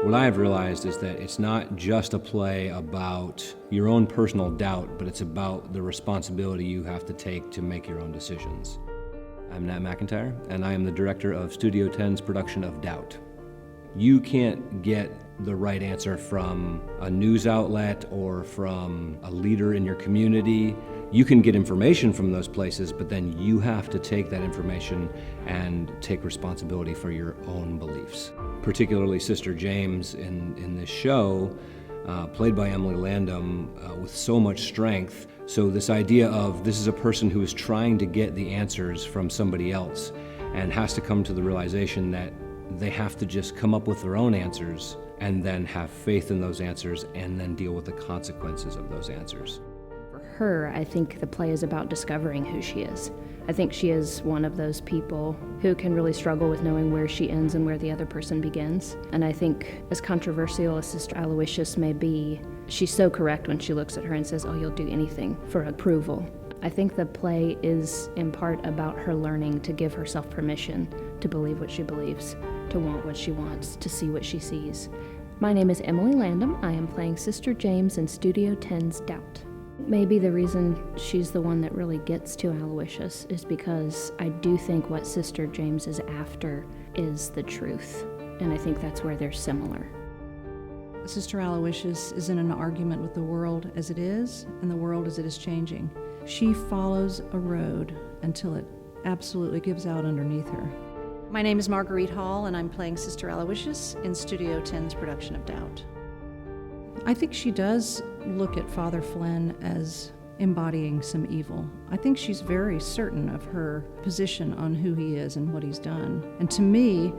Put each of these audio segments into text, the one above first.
What I have realized is that it's not just a play about your own personal doubt, but it's about the responsibility you have to take to make your own decisions. I'm Nat McIntyre, and I am the director of Studio Tenn's production of Doubt. You can't get the right answer from a news outlet or from a leader in your community. You can get information from those places, but then you have to take that information and take responsibility for your own beliefs. Particularly Sister James in this show, played by Emily Landham, with so much strength. So this idea of this is a person who is trying to get the answers from somebody else and has to come to the realization that they have to just come up with their own answers and then have faith in those answers and then deal with the consequences of those answers. For her, I think the play is about discovering who she is. I think she is one of those people who can really struggle with knowing where she ends and where the other person begins. And I think as controversial as Sister Aloysius may be, she's so correct when she looks at her and says, "Oh, you'll do anything for approval." I think the play is in part about her learning to give herself permission to believe what she believes, to want what she wants, to see what she sees. My name is Emily Landham. I am playing Sister James in Studio Tenn's Doubt. Maybe the reason she's the one that really gets to Aloysius is because I do think what Sister James is after is the truth, and I think that's where they're similar. Sister Aloysius is in an argument with the world as it is and the world as it is changing. She follows a road until it absolutely gives out underneath her. My name is Marguerite Hall, and I'm playing Sister Aloysius in Studio Tenn's production of Doubt. I think she does look at Father Flynn as embodying some evil. I think she's very certain of her position on who he is and what he's done. And to me,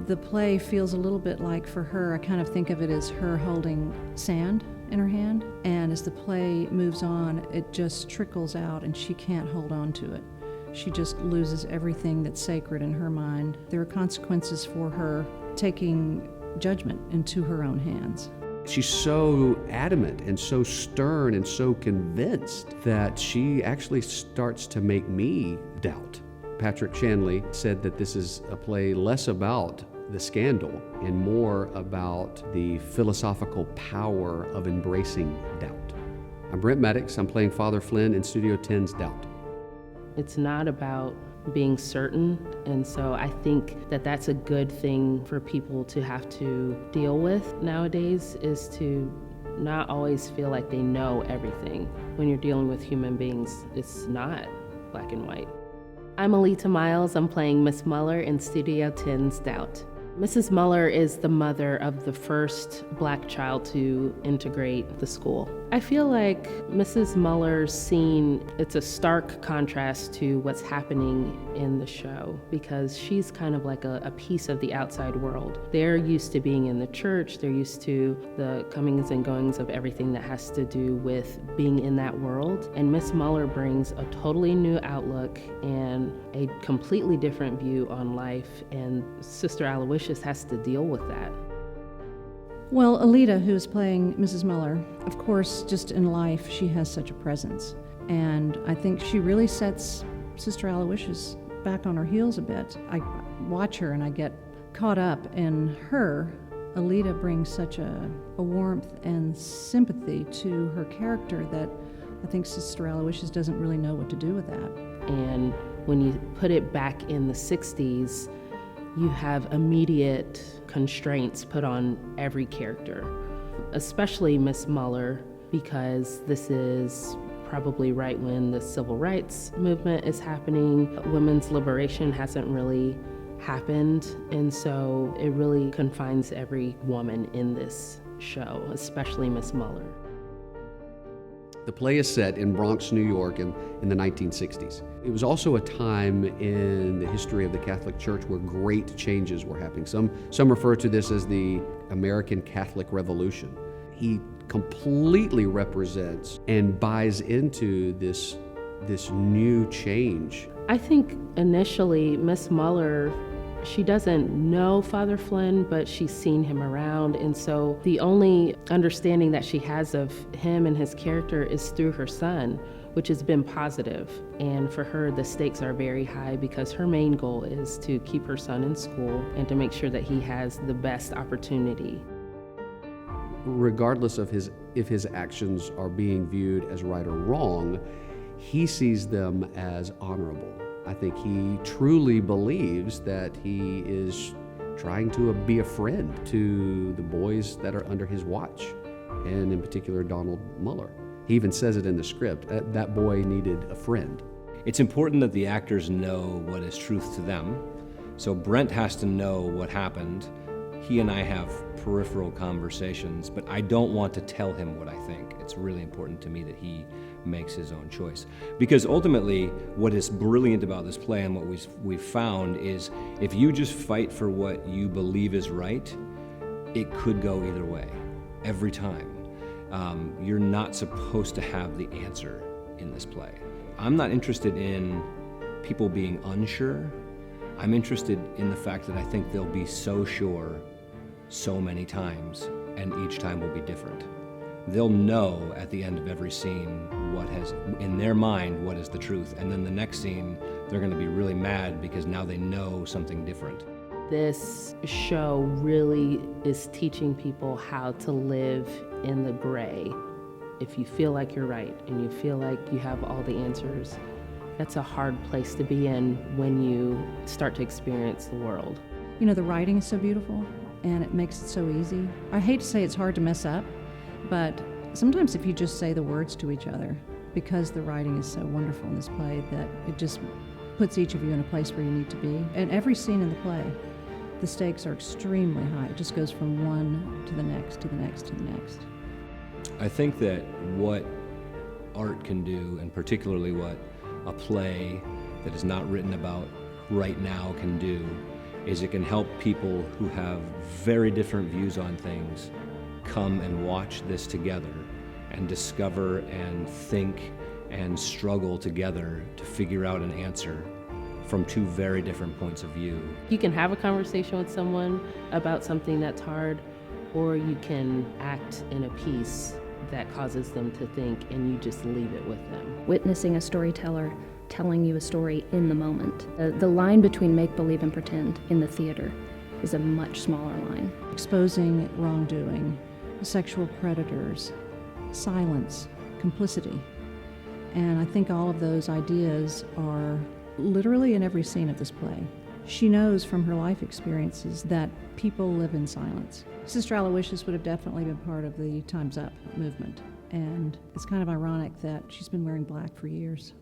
the play feels a little bit like, for her, I kind of think of it as her holding sand in her hand. And as the play moves on, it just trickles out and she can't hold on to it. She just loses everything that's sacred in her mind. There are consequences for her taking judgment into her own hands. She's so adamant and so stern and so convinced that she actually starts to make me doubt. Patrick Shanley said that this is a play less about the scandal and more about the philosophical power of embracing doubt. I'm Brent Maddox. I'm playing Father Flynn in Studio Tenn's Doubt. It's not about being certain, and so I think that that's a good thing for people to have to deal with nowadays, is to not always feel like they know everything. When you're dealing with human beings, it's not black and white. I'm Alita Miles. I'm playing Miss Muller in Studio Tenn's Doubt. Mrs. Muller is the mother of the first black child to integrate the school. I feel like Mrs. Muller's scene, it's a stark contrast to what's happening in the show, because she's kind of like a piece of the outside world. They're used to being in the church, they're used to the comings and goings of everything that has to do with being in that world, and Miss Muller brings a totally new outlook and a completely different view on life, and Sister Aloysius has to deal with that. Well, Alita, who is playing Mrs. Muller, of course, just in life, she has such a presence. And I think she really sets Sister Aloysius back on her heels a bit. I watch her and I get caught up in her. Alita brings such a warmth and sympathy to her character that I think Sister Aloysius doesn't really know what to do with that. And when you put it back in the 60s, you have immediate constraints put on every character, especially Miss Muller, because this is probably right when the civil rights movement is happening. Women's liberation hasn't really happened, and so it really confines every woman in this show, especially Miss Muller. The play is set in Bronx, New York in the 1960s. It was also a time in the history of the Catholic Church where great changes were happening. Some refer to this as the American Catholic Revolution. He completely represents and buys into this new change. I think initially Miss Muller, she doesn't know Father Flynn, but she's seen him around, and so the only understanding that she has of him and his character is through her son, which has been positive. And for her, the stakes are very high because her main goal is to keep her son in school and to make sure that he has the best opportunity. regardless of if his actions are being viewed as right or wrong, he sees them as honorable. I think he truly believes that he is trying to be a friend to the boys that are under his watch, and in particular Donald Muller. He even says it in the script, that boy needed a friend. It's important that the actors know what is truth to them. So Brent has to know what happened. He and I have peripheral conversations, but I don't want to tell him what I think. It's really important to me that he makes his own choice. Because ultimately, what is brilliant about this play and what we've found is if you just fight for what you believe is right, it could go either way, every time. You're not supposed to have the answer in this play. I'm not interested in people being unsure. I'm interested in the fact that I think they'll be so sure so many times, and each time will be different. They'll know at the end of every scene in their mind, what is the truth. And then the next scene, they're going to be really mad because now they know something different. This show really is teaching people how to live in the gray. If you feel like you're right and you feel like you have all the answers, that's a hard place to be in when you start to experience the world. You know, the writing is so beautiful and it makes it so easy. I hate to say it's hard to mess up, but sometimes if you just say the words to each other, because the writing is so wonderful in this play, that it just puts each of you in a place where you need to be. And every scene in the play, the stakes are extremely high. It just goes from one to the next, to the next, to the next. I think that what art can do, and particularly what a play that is not written about right now can do, is it can help people who have very different views on things come and watch this together and discover and think and struggle together to figure out an answer from two very different points of view. You can have a conversation with someone about something that's hard, or you can act in a piece that causes them to think and you just leave it with them. Witnessing a storyteller telling you a story in the moment. The line between make-believe and pretend in the theater is a much smaller line. Exposing wrongdoing, sexual predators, silence, complicity. And I think all of those ideas are literally in every scene of this play. She knows from her life experiences that people live in silence. Sister Aloysius would have definitely been part of the Time's Up movement. And it's kind of ironic that she's been wearing black for years.